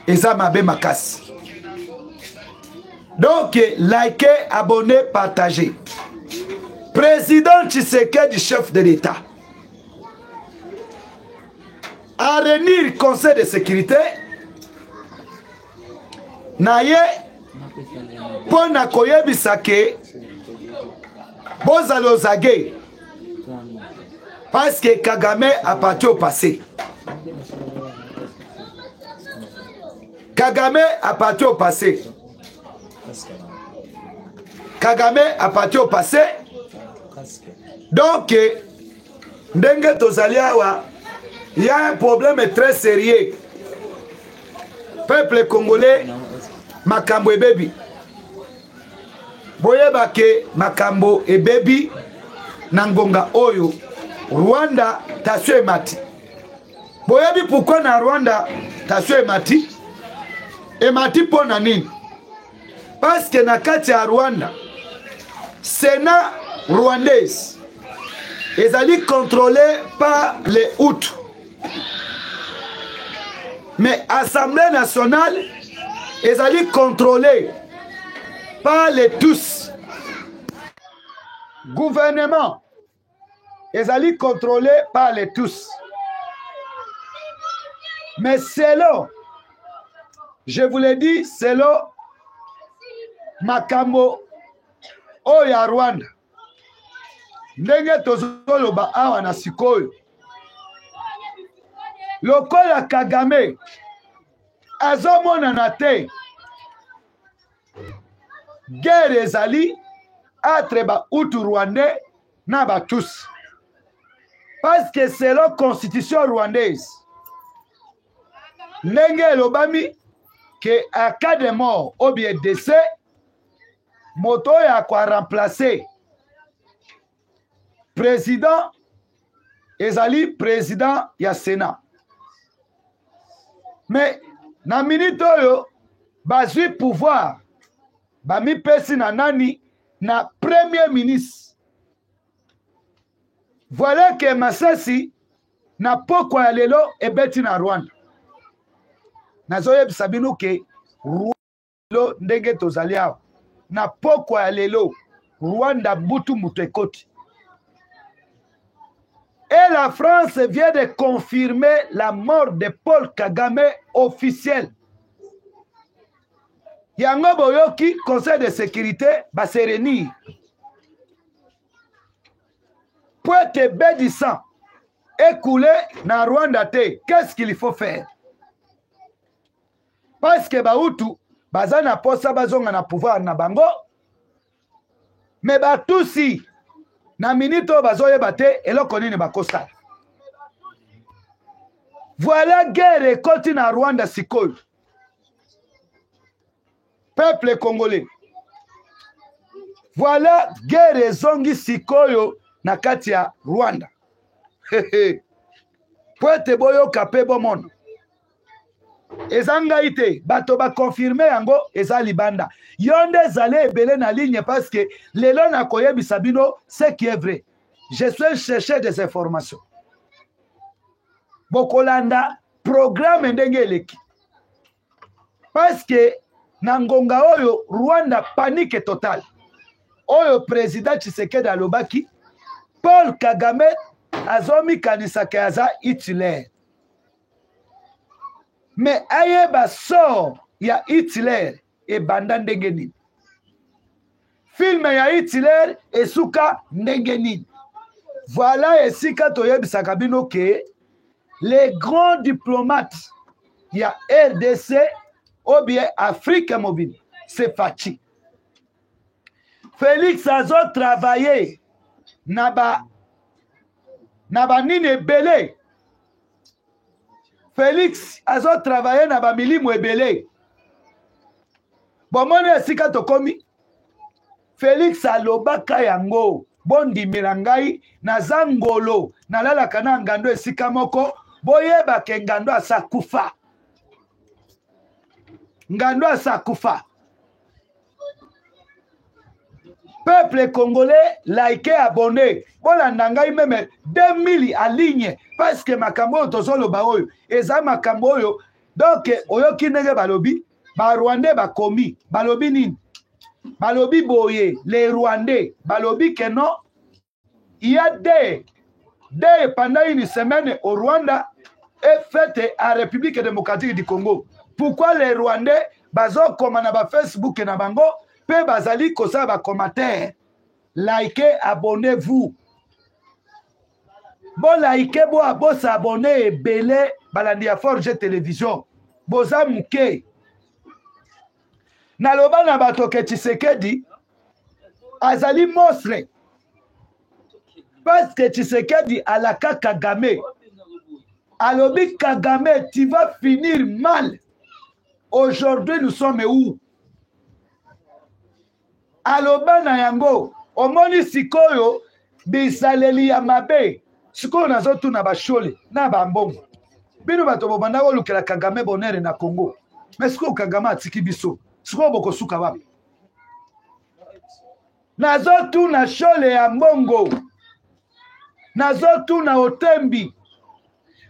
eza mabe makasi. Donc, likez, abonnez, partagez. Président Tshisekedi, chef de l'État, à réunir Conseil de sécurité, naye, pona koyebisake, bozalozage, parce que Kagame appartient au passé. Kagame appartient au passé. Kagame appartient au passé. Donc, ndenge tozali awa, il y a un problème très sérieux. Peuple congolais, makambo ebebi. Boyeba ke makambo ebebi nangonga oyo. Rwanda tasio emati. Boyebi pourquoi na Rwanda tasio emati? Emati pona nini? Parce que na kati ya Rwanda, Sénat rwandaise ezali contrôlé par les Hutus. Mais Assemblée nationale ezali contrôlé par les Tutsis. Gouvernement ezali contrôlé par les Tutsis. Mais selon, je vous l'ai dit, selon makambo oya Rwanda, ndenge tozoloba awa na sikoyo, lokola Kagame azomona te guerre ezali entre ba Hutu rwandais na ba Tutsi. Parce que selon constitution rwandaise, ndenge elobami que à cas de mort ou bien décès, moto ya kwa remplacer président ezali président ya Sénat. Mais na minute oyo bazui pouvoir bami pesi na nani na premier ministre. Voilà que Masasi na pokwa ya lelo ebeti na Rwanda. Nazoye bisabinu ke Rwanda ndenge tozali awa na pokwa ya lelo Rwanda butu mutu ekoti. Et la France vient de confirmer la mort de Paul Kagame officielle. Yango boyoki Conseil de sécurité va se réunir. Pointe bédissant écoulé na Rwanda te. Qu'est-ce qu'il faut faire? Parce que Bahutu bazana posa bazonga na pouvoir na bango. Mais Batusi na minito bazoye bate eloko nini bakosa. Voilà guerre ekoti na Rwanda sikoyo. Peuple congolais. Voilà guerre zongi sikoyo na kati ya Rwanda. Poete boyo kape bomono. Ezanga ite bato ba confirmer yango eza libanda. Yonde zale ebele na ligne parce que lelo na koyebi sabino ce qui est vrai. Je suis chercher des informations. Bokolanda programme ndenge eleki. Parce que nangonga oyo Rwanda panique totale. Oyo président Tshisekedi alobaki Paul Kagame azomi kanisa kaza Hitler. Mais ayeba sort ya Hitler e banda ndenge nini. Film ya Hitler esuka ndenge nini. Voilà esika toyebisaka bino ke les grands diplomates ya RDC ou bien Afrique mobile c'est Fachi. Félix azo travaillé naba nine belé. Félix azo travaillé naba milimu ebele. Bomone esika tokomi. Félix alobaka yango bondi milangai na zangolo na lala kana ngando esika moko boyeba ke ngando asakufa. Ngando asakufa. Peuple congolais, likez, abonnez. Voilà, nangai même 2000 à ligne. Parce que makambo tozolo baoyo. Eza makambo yo. Donc oyoki ndenge balobi ba Rwandais bakomi balobi nini balobi boye les Rwandais balobi que non il y a des pendant une semaine au Rwanda et fête à République démocratique du Congo. Pourquoi les Rwandais bazo koma na ba Facebook na bango pe bazali kosa ba commentaire likez abonnez-vous bon likez bo s'abonner et belé balandi ya Forge Télévision boza muke na loba na bato ke Tshisekedi azali monstre parce que Tshisekedi alaka Kagame alobi Kagame tu vas finir mal. Aujourd'hui nous sommes où? Aloba na yango omoni sikoyo bisaleli ya mabe sikoyo nazotu na bashole na bambongo bino bato bobanda kolukela Kagame bonere na Congo mais sikoyo Kagame atiki biso sikoyo bokosuka wapi? Nazotu na shole ya mbongo nazotu na otembi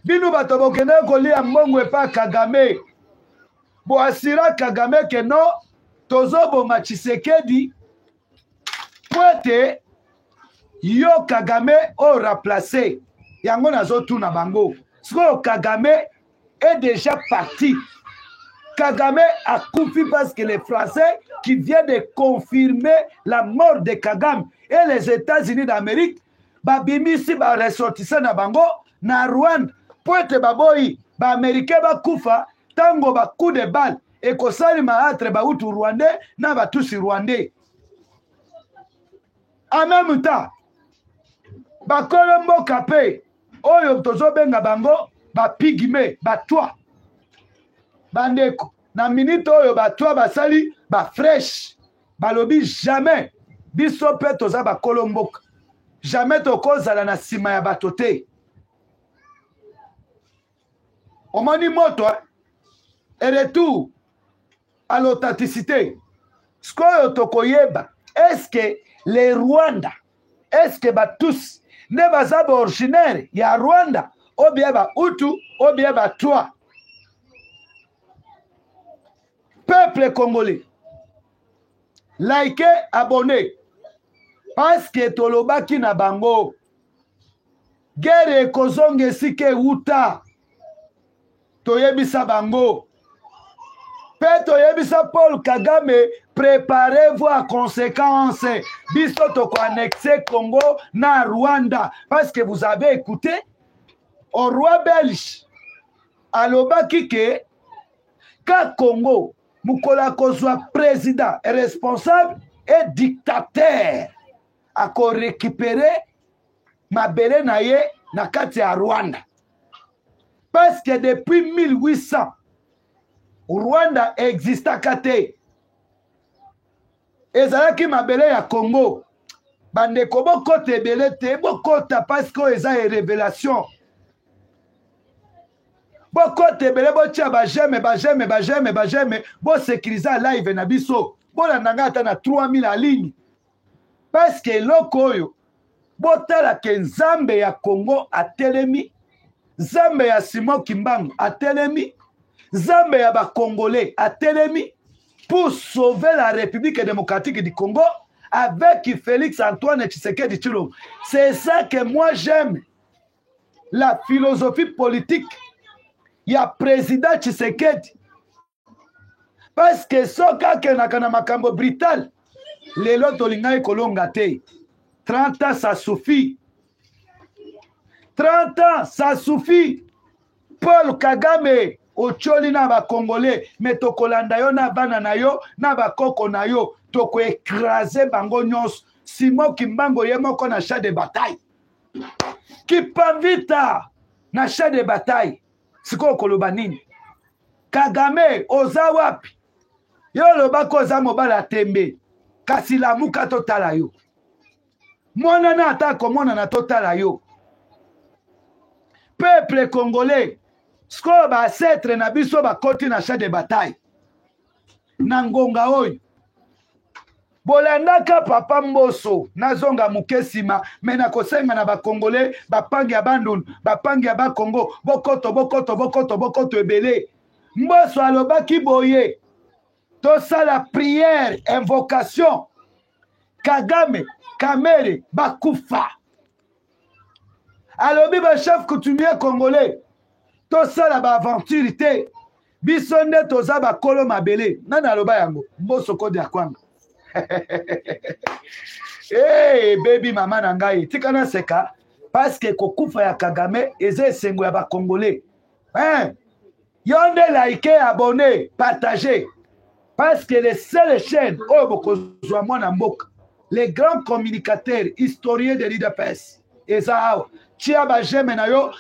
bino bato bokende kolia mbongo epa Kagame bo asira Kagame ke no tozoboma Tshisekedi poete yo Kagame o remplacer yango nazotu na bango siko Kagame est déjà parti. Kagame a coupi parce que les Français qui viennent de confirmer la mort de Kagame et les États-Unis d'Amérique babimisi ba ressortissant na bango na Rwanda poete baboyi ba américain ba kufa tango ba coup de balle et kosali maatre ba utu rwandais na ba tusi rwandais en même temps ba kolombo kapé oyo tozobenga bango ba pigme ba toi bandeko na minute oyo ba toi basali ba fresh balobi jamais biso pe toza ba kolomboka jamais tokozala na sima ya bato te omoni moto et retour à l'authenticité skoyo tokoyeba est-ce que les Rwanda est-ce que ba tous ne baza ba originaire ya Rwanda ou bien ba Hutu ou bien ba toi peuple congolais likez abonnez parce que tolobaki na bango guerre ekozonga esika euta toyebisa bango pe toyebisa Paul Kagame préparez-vous à conséquence biso toko annexer Congo na Rwanda parce que vous avez écouté au roi belge alobaki ke ka Congo mukola kozwa président et responsable et dictateur ako récupérer mabele na ye na kati ya Rwanda parce que depuis 1800 Rwanda existaka te ezalaki mabele ya Congo bandeko bokota ebele te bokota parce que eza e révélation bokota ebele botia bajeme bosécuriza live na biso bolandanga ata na 3000 en ligne parce que eloko oyo botala ke nzambe ya Congo atelemi nzambe ya Simon Kimbangu atelemi nzambe ya bakongolais atelemi pour sauver la République démocratique du Congo avec Félix Antoine Tshisekedi Tshilombo. C'est ça que moi j'aime, la philosophie politique. Il y a président Tshisekedi parce que soka kenaka na makambo brutal lelo tolinga ekolonga te 30 ans ça suffit 30 ans ça suffit Paul Kagame ocholi na ba congolais mais tokolanda yo na bana na yo na ba koko na yo toko écraser bango nyonso Simon Kimbangu ye moko na champ de bataille Kipavita na champ de bataille siko koloba nini Kagame oza wapi yo loba koza mobala tembe kasi lamuka totala yo mwana na ata komona na totala yo peuple congolais sko ba ancêtre na biso bakoti na champ de bataille na ngonga oyo bolandaka papa mboso nazonga mukesima me na kosenga na bakongolais bapangi ya bandundu bapangi ya bakongo bokoto ebele Mboso alobaki boye. Tout ça la prière, invocation. Kagame, Kamere, Bakufa. Alobi ba chef coutumier congolais. Tout ça la aventure te. Bisonde toza ba kolo mabele. Nana aloba yango. Mboso kodi akwanga. Hey baby mama nangai. Tikana seka. Parce que kokufa ya Kagame eze esengo ya ba congolais. Hein? Yonde like, abonné, partagez. Parce que les seules chaînes, les grands communicateurs, historiens de l'IDPS, et ça, Chiaba Jemenayo,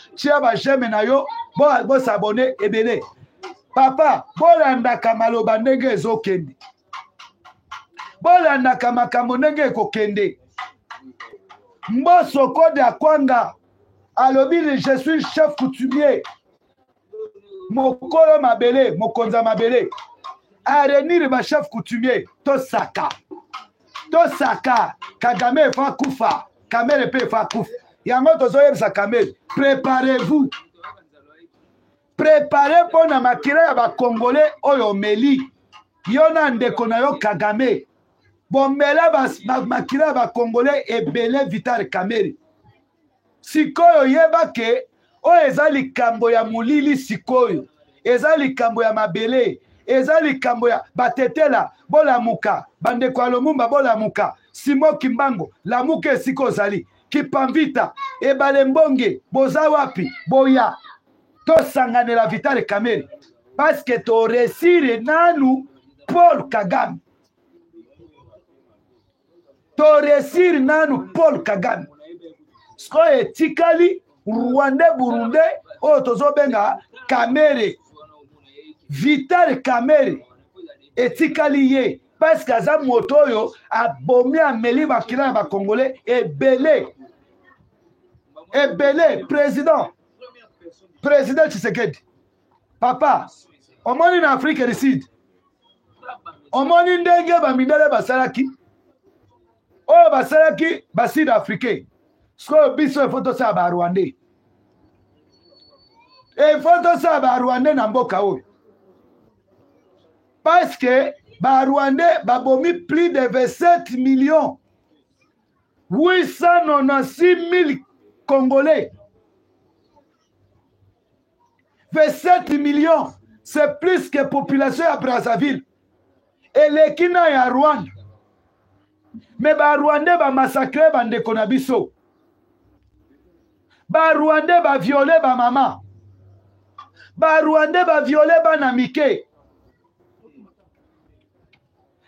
bon s'abonner, et belé. Papa, bolanda kamalo bandenge zokende. Bolanda kamakamonenge kokende. Mboso kode akwanga. Alobi, je suis chef coutumier. Mokolo mabele, mokonza mabele. Arenir ba chef coutumier, Tosaka. Tosaka, Kagame fa kufa, Kamere pe fa kufa. Yango tozoyeb sa Kamere. Préparez-vous. Préparez pour na makira ya ba Congolais oyo meli. Yona ndeko na yo Kagame. Bombela ba makira ba Congolais ebele Vital Kamerhe. Sikoyo yebake o eza likambo ya mulili sikoyo. Eza likambo ya mabele. Eza likambo ya batetela. Bola muka. Bande kwa Lumumba bola muka. Simo Kimbango. La muke siko zali. Kipamvita. Ebale mbonge. Boza wapi. Boya. To sangane la Vital Kamerhe. Parce que to resire nanu Paul Kagame. To resire nanu Paul Kagame. Sko etikali Rwanda Burundi otozo benga Kamerhe. Vital Kamerhe etikali ye parce que aza motoyo abomi ameli bakila ba Congolais ebele président Tshisekedi papa omoni na Afrique du Sud omoni ndenge ba mindele basalaki o basalaki ba Sud Africain so biso photo sa ba Rwandais e photo sa ba Rwandais na mboka oyo. Parce que ba Rwandais babomi plus de 27 millions 896 000 Congolais. 27 millions, c'est plus que population à Brazzaville. Et les Kina ya Rwanda. Mais ba Rwandais ba massacrer bandeko na biso. Ba Rwandais ba violer ba maman. Ba Rwandais ba violer ba namike.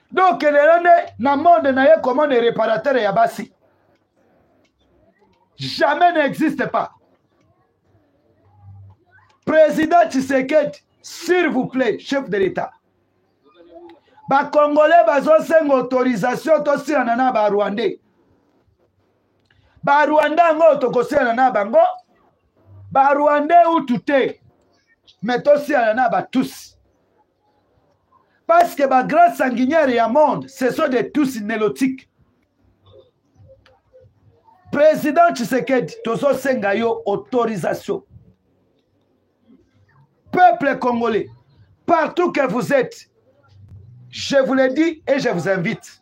Donc, le monde n'a comment des réparateurs et abassi. Jamais n'existe pas. Président Tshisekedi, s'il vous plaît, chef de l'État. Ba Congolais bazo seng autorisation to si anana ba Rwandais. Ba Rwanda ngo tokosi anana bango. Ba Rwandais ou touté. Mais to si anana ba tous. Parce que ma grande sanguinière et monde, ce sont des tous nélotiques. Président Tshisekedi, Tozo Sengayo, autorisation. Peuple congolais, partout que vous êtes, je vous le dis et je vous invite.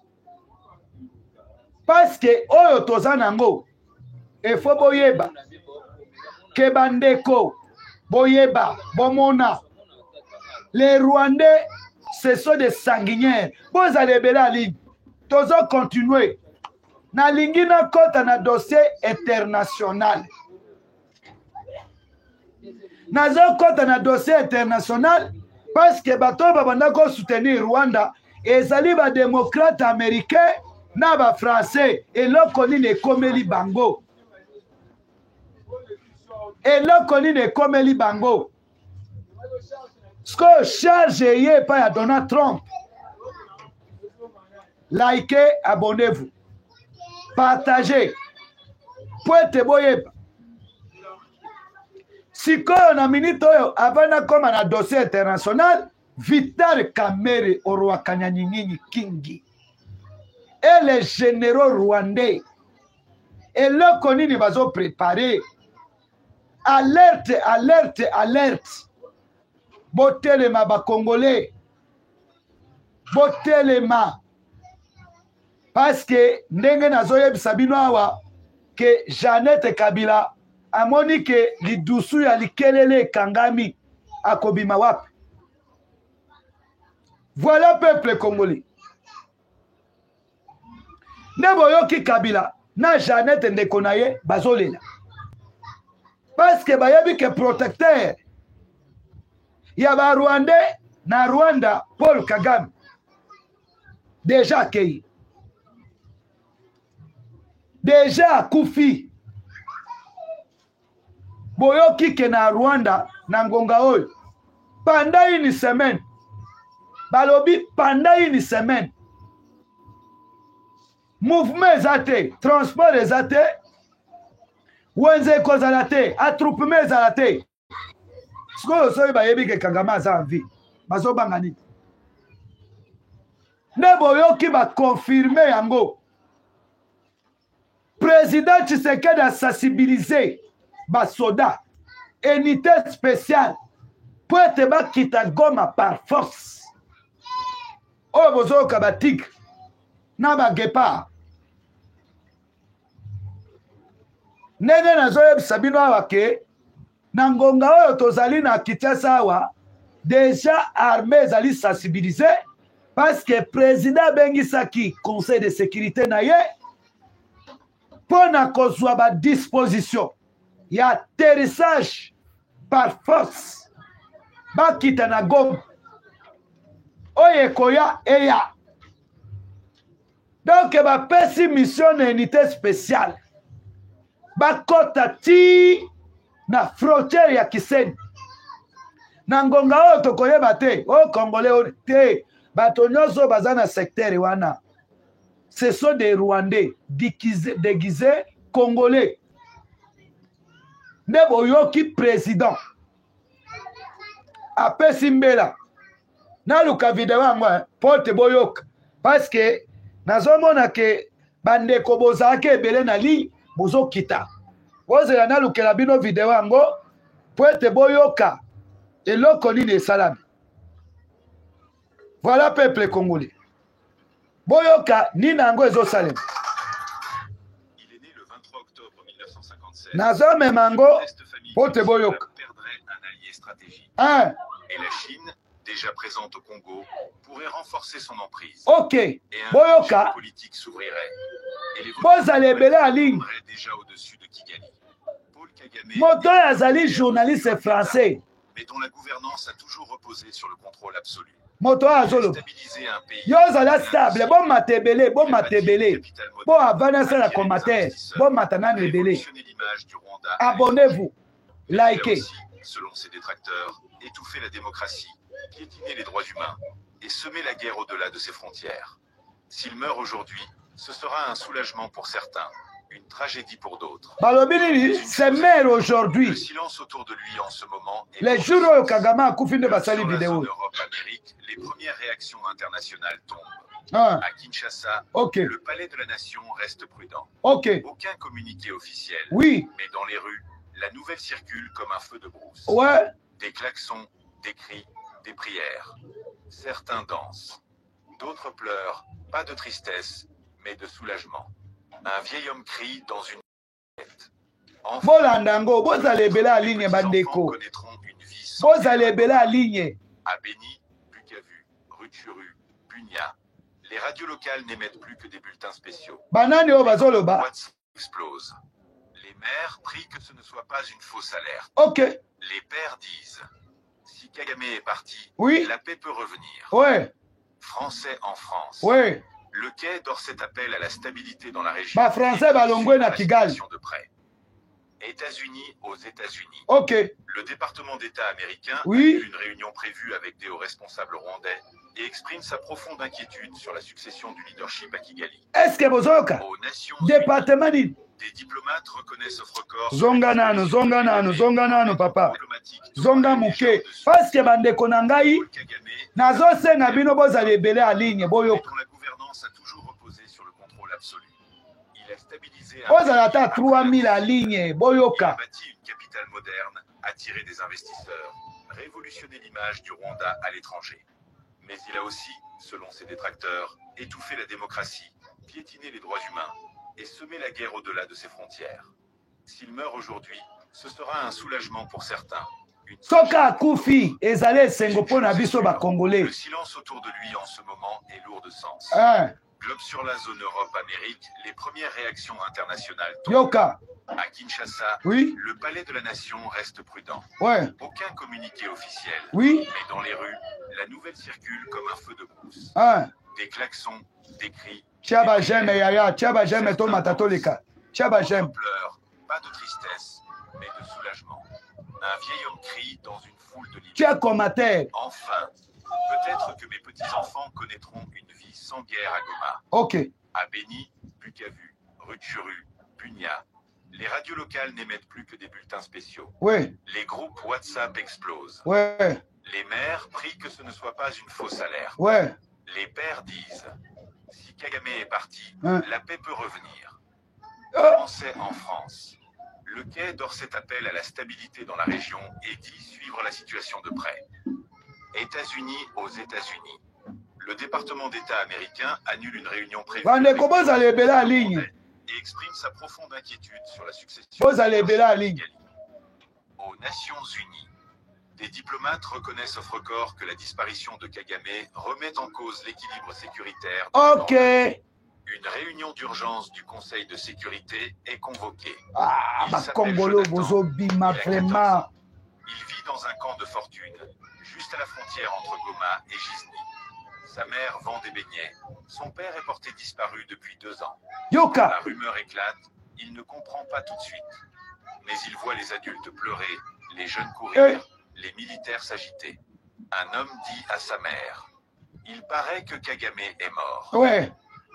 Parce que Oyo Tozanango, il faut boyeba, Kebandeko, boyeba, bomona, les Rwandais, ce sont des sanguinaires. Vous allez bien la ligne. Tozo continuer. Na lingina kota na dossier international. Nazo kota na dossier international parce que bato babanda ko soutenir Rwanda et zali ba démocrate américain na ba français et lokoni ne komeli bango. Et lokoni ne komeli bango. Ce que charge est pas à Donald Trump. Likez, abonnez-vous. Partagez. Pointe boye. Si on a minute avant comme un dossier international, Vital Kamerhe au roi Kanyanyini Kingi. Et les généraux rwandais. Et là qu'on y va se préparer. Alerte, alerte, alerte. botelema bakongolais, botelema, parce que ndenge nazoyebisa bino awa ke Jeannette Kabila amoni ke lidusu ya likelele ekangami akobima wapi. Voilà peuple congolais. Ne boyoki Kabila na Jeannette ndeko na ye bazolela, parce que bayebi ke protecteur ya ba Rwandais na Rwanda Paul Kagame déjà accueilli, déjà akufi. Boyoki ke na Rwanda na ngonga oyo pendant une semaine, balobi pendant une semaine mouvement ezate, transport ezate, wenze kozala te, attroupement ezala te. Sikoyo soyi bayebi ke Kagame aza en vie, bazobanga nini? Ne boyoki ba confirmer yango. Président Tshisekedi a sensibilisé ba soda, unité spéciale, pour être ba kita Goma par force. Oyo bozoyoka ba tigre na ba guépard. Ndenge nazoyebisa bino awa ke na ngonga oyo tozali na Kinshasa awa déjà armée ezali sensibilisé, parce que président abengisaki conseil de sécurité na ye pona kozwa ba disposition ya atterrissage par force bakita na Goma oyo ekoya eya. Donc bapesi mission na unité spéciale bakota ti na frontière ya Kiseni. Na ngonga oyo tokoyeba te o Congolais te, bato nyonso baza na secteur wana ce sont des Rwandais déguisés Congolais. Ne boyoki président apesi mbela naluka video yango pote boyoka, parce que nazomona ke bandeko bozalaki ebele na ligne bozokita, bozela nalukela bino video yango pote boyoka eloko nini esalami. Voilà peuple congolais, boyoka nini yango ezosalema. Il est né le 23 octobre 1957. Nazomema yango pote boyoka. Perdrait un allié stratégique. Et la Chine, déjà présente au Congo, pourrait renforcer son emprise. Ok, et un boyoka politique s'ouvrirait. Et les bozali ebele ya ligne déjà au-dessus de Kigali. Paul Kagame, moto oyo azali journaliste français, mais dont la gouvernance a toujours reposé sur le contrôle absolu. moto oyo azoloba Stabiliser un pays. yo ozala stable, bomata ebele, bomata ebele, bo avanasa na commentaire, bomata nano ebele. L'image du Rwanda. Abonnez-vous, likez. Aussi, selon ses détracteurs, étouffer la démocratie, piétiner les droits humains et semer la guerre au-delà de ses frontières. S'il meurt aujourd'hui, ce sera un soulagement pour certains, une tragédie pour d'autres. Balobi nini c'est maire Le aujourd'hui. silence autour de lui en ce moment est Les jours oyo Kagame akufi nde basali sur la vidéo. zone Europe-Amérique, les premières réactions internationales tombent. Ah, À Kinshasa, ok, le palais de la nation reste prudent. ok, Aucun communiqué officiel. oui, Mais dans les rues, la nouvelle circule comme un feu de brousse. ouais, Des klaxons, des cris, des prières. Certains dansent. D'autres pleurent, pas de tristesse, mais de soulagement. Un vieil homme crie dans une tête. Enfants, bolanda yango bozala ebele ya ligne les enfants bandeko, connaîtront une vie sans bozala ebele ya ligne. À Béni, Bukavu, Rutshuru, Bunia, les radios locales n'émettent plus que des bulletins spéciaux. Banani oyo bazoloba. WhatsApp explose. Les maires prient que ce ne soit pas une fausse alerte. Ok, Les pères disent, si Kagame est parti, oui, la paix peut revenir. ouais, Français en France. ouais, Le Quai d'Orsay appelle à la stabilité dans la région. ba français balongwe na La Kigali. situation de près. États-Unis aux États-Unis. Ok, Le département d'État américain Oui. annule une réunion prévue avec des hauts responsables rwandais et exprime sa profonde inquiétude sur la succession du leadership à Kigali. est-ce que bozoyoka Aux Nations Unies, département nini des diplomates reconnaissent ce record. zonga nano, zonga nano, zonga nano papa, zonga muke, parce que bandeko na ngai Paul Kagame, nazosenga bino bozala ebele ya ligne boyoka, dont la gouvernance a toujours reposé sur le contrôle absolu. Il a stabilisé un bozala ata pays 3000 ya ligne Il a boyoka. bâti une capitale moderne, attiré des investisseurs, révolutionné l'image du Rwanda à l'étranger. Mais il a aussi, selon ses détracteurs, étouffé la démocratie, piétiné les droits humains et semé la guerre au-delà de ses frontières. S'il meurt aujourd'hui, ce sera un soulagement pour certains. Soka akufi ezale sengo pona biso ba congolais. Le silence autour de lui en ce moment est lourd de sens. Globe sur la zone Europe-Amérique, les premières réactions internationales tombent. Yoka. À Kinshasa, Oui. le palais de la nation reste prudent. Ouais. Aucun communiqué officiel. Oui. Mais dans les rues, la nouvelle circule comme un feu de brousse. Des klaxons, des cris. Tchaba j'aime yaya, tchaba j'aime to matatolika. Tchaba j'aime. Pleure, pas de tristesse, mais de soulagement. Un vieil homme crie dans une foule de liberté. Tiens commentaire. Enfin, peut-être que mes petits-enfants connaîtront une vie sans guerre à Goma. Ok. À Béni, Bukavu, Rutshuru, Bunia, les radios locales n'émettent plus que des bulletins spéciaux. Oui. Les groupes WhatsApp explosent. Ouais. Les mères prient que ce ne soit pas une fausse alerte. Ouais. Les pères disent, si Kagame est parti, la paix peut revenir. Français en France. Le Quai d'Orsay appelle à la stabilité dans la région et dit suivre la situation de près. États-Unis aux États-Unis. Le département d'État américain annule une réunion prévue et exprime sa profonde inquiétude sur la succession aux Nations Unies. Des diplomates reconnaissent off record que la disparition de Kagame remet en cause l'équilibre sécuritaire. Ok. Une réunion d'urgence du Conseil de sécurité est convoquée. Congolo, Bozobima, vraiment. Il vit dans un camp de fortune, juste à la frontière entre Goma et Gisni. Sa mère vend des beignets. Son père est porté disparu depuis 2 ans. Yoka. La rumeur éclate, il ne comprend pas tout de suite. Mais il voit les adultes pleurer, les jeunes courir, les militaires s'agiter. Un homme dit à sa mère, il paraît que Kagame est mort. Ouais.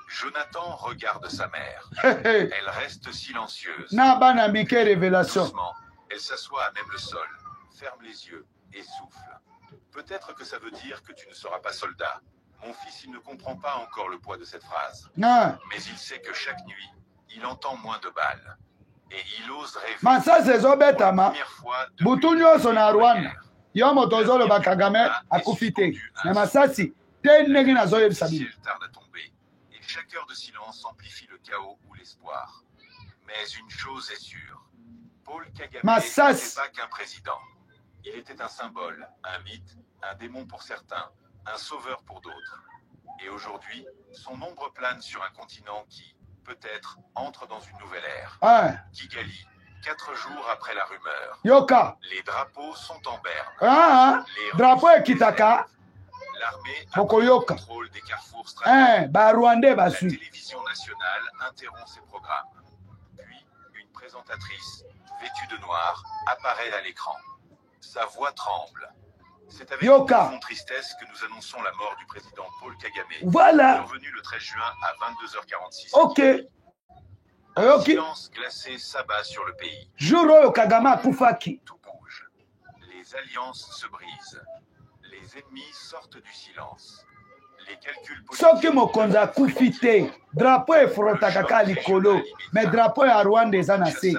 Jonathan regarde sa mère. Elle reste silencieuse. Révélation. Doucement, elle s'assoit à même le sol, ferme les yeux et souffle. Peut-être que ça veut dire que tu ne seras pas soldat. Mon fils, il ne comprend pas encore le poids de cette phrase. Non. Mais il sait que chaque nuit, il entend moins de balles. Et il ose rêver. Mais ça, c'est Zobetama. Boutounio son à Rwanda. Yomo Tozolo Bakagame a confité. Mais Massassi, t'es négé na Zoye Sabi. Tarde à tomber. Et chaque heure de silence amplifie le chaos ou l'espoir. Mais une chose est sûre. Paul Kagame n'était pas qu'un président. Il était un symbole, un mythe, un démon pour certains, un sauveur pour d'autres. Et aujourd'hui, son ombre plane sur un continent qui, peut-être, entre dans une nouvelle ère. Kigali, 4 jours après la rumeur. Yoka. Les drapeaux sont en berne. Drapeau et Kitaka. L'armée a pris le contrôle des carrefours stratégiques. La télévision nationale interrompt ses programmes. Puis, une présentatrice, vêtue de noir, apparaît à l'écran. Sa voix tremble. C'est avec une profonde tristesse que nous annonçons la mort du président Paul Kagame. Voilà. Survenu le 13 juin à 22h46. Ok. Un silence glacé s'abat sur le pays. Juro Kagame Koufaki. Tout bouge. Les alliances se brisent. Les ennemis sortent du silence. Les calculs politiques. Soki mokonza kufite. Drapeau et frotakaka likolo. Mais drapeau à Rwanda des anasé.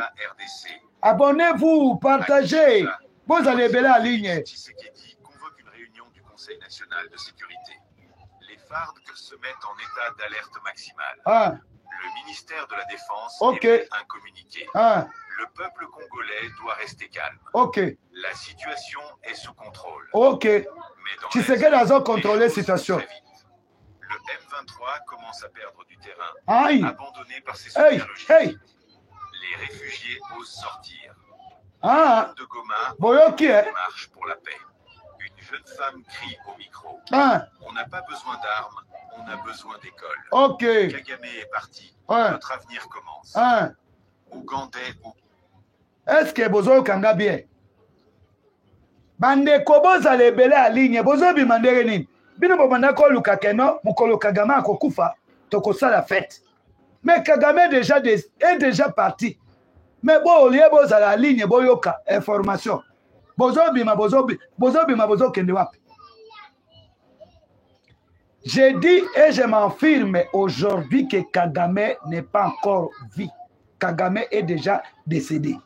Abonnez-vous, partagez. Vous allez belle la ligne. Tshisekedi convoque une réunion du Conseil national de sécurité. Les FARC se mettent en état d'alerte maximale. Le ministère de la Défense émet un communiqué. Le peuple congolais doit rester calme. La situation est sous contrôle. Mais dans Tshisekedi a contrôlé la situation. Le M23 commence à perdre du terrain, abandonné par ses soutiens logistiques. Les réfugiés osent sortir. De Goma, marche pour la paix. Une jeune femme crie au micro. On n'a pas besoin d'armes, on a besoin d'écoles. Kagame est parti. Notre avenir commence. Ougandais ou... Est-ce que Bozo Kanga bien? Bande Koboza le bele à ligne, Bozo bimandere nini? Bino bomandako luka keno, mukolo Kagame akokufa, toko ça la fête. Mais Kagame est déjà parti. Mais bon, au lieu de la ligne, boyoka information. J'ai dit et je m'affirme aujourd'hui que Kagame n'est pas encore vie. Kagame est déjà décédé.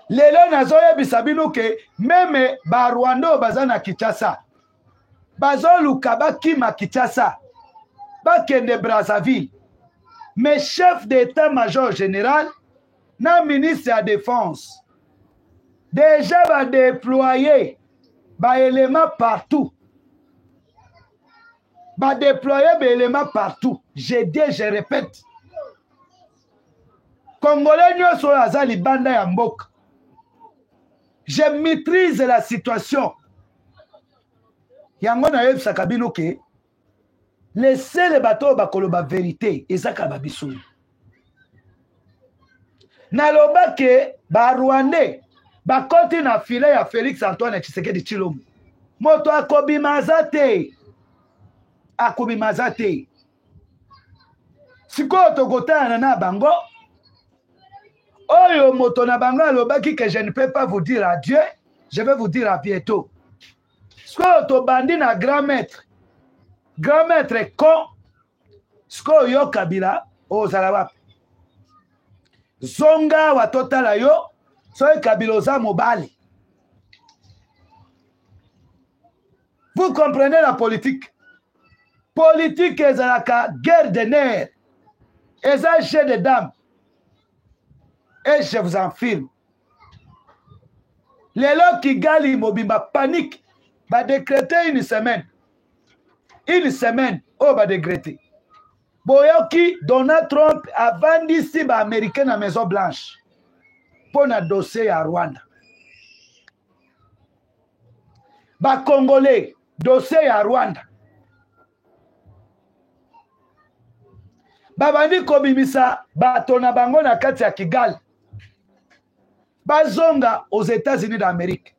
lelo nazoyebisa bino ke meme ba Rwanda baza na Kinshasa bazoluka bakima Kinshasa bakende Brazzaville mais chef d'état-major général na ministre ya défense déjà va déployer ba éléments partout va déployer des éléments partout. Je dis, je répète. Congolais nyo so azali banda ya mboka. Je maîtrise la situation. Yango na yebisa kabino ke laissez les bateaux bakolo ba vérité ezaka ba biso. Na loba ke ba Rwandais ba koti na filet ya Félix Antoine Tshisekedi Tshilombo. Moto akobima zate. Akobima te. Sikoyo tokotana na bango oyo moto na bango alobaki que je ne peux pas vous dire adieu, je vais vous dire à bientôt. Sikoyo tobandi na grand maître con sikoyo yo Kabila ozala wapi zonga watotala yo soki Kabila oza mobali. Vous comprenez la politique. Politique ezalaka guerre de nerfs. Eza jeu de dames. Et je vous en filme. Lelo Kigali mobimba panique. Va décréter une semaine. Une semaine. Oh, va décréter. Boyoki, Donald Trump a vendu ici ba américain à Maison Blanche. Pour un dossier à Rwanda. Ba Congolais, dossier à Rwanda. Babandi kobimisa bato na bango na kati ya Kigali bazonga aux États-Unis d'Amérique.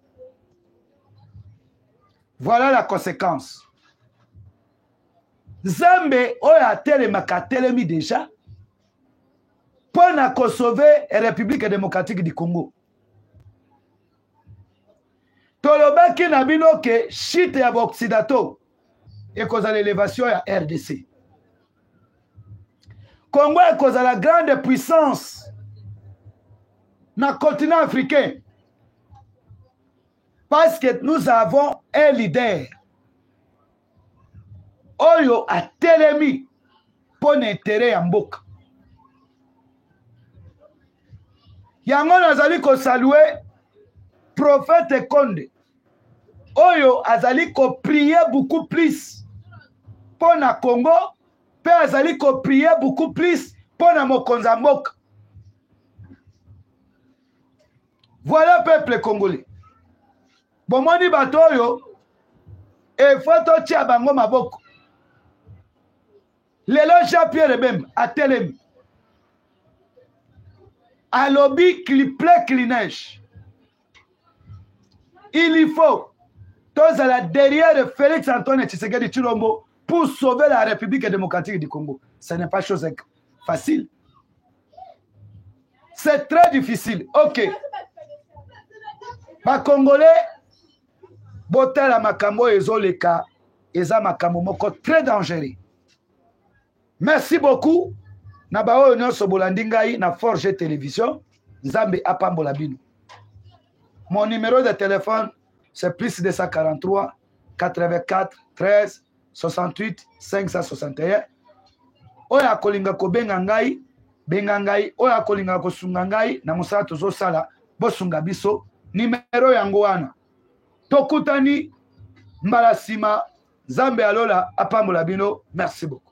Voilà la conséquence. Zambe oya telemaka telemi déjà pour na ko sauver la République démocratique du Congo. Tolobaki na bino ke chite ya Occidental et cause de l'élévation ya RDC. Congo est cause de la grande puissance dans le continent africain. Parce que nous avons un leader. Oyo a telemi pour l'intérêt en mboka. Yango nazali ko saluer prophète Konde. Oyo azali ko prier beaucoup plus pour na Congo. Père azali ko prier beaucoup plus pour na mokonza mboka. Voilà peuple congolais. Bomoni batoyo e foto tia bango maboko. Lelo Jean-Pierre Bem a telemi. À lobby qu'il pleut qu'il neige. Il y faut tous à la derrière de Félix Antoine Tshisekedi Tshilombo pour sauver la République démocratique du Congo. Ce n'est pas chose facile. C'est très difficile. Ok. Ma Congolais, botela makambo ezoleka, eza makambo moko très dangereux. Merci beaucoup. Na bao nyonso bolandi ngai na Forge Télévision. Nzambe apambola bino. Mon numéro de téléphone c'est plus 243 84 13 68 561. Oya kolinga ko benga ngai, oya kolinga ko sunga ngai na mosala tozosala bosunga biso numéro yango wana. Tokutani mbala sima Nzambe alola apambola bino. Merci beaucoup.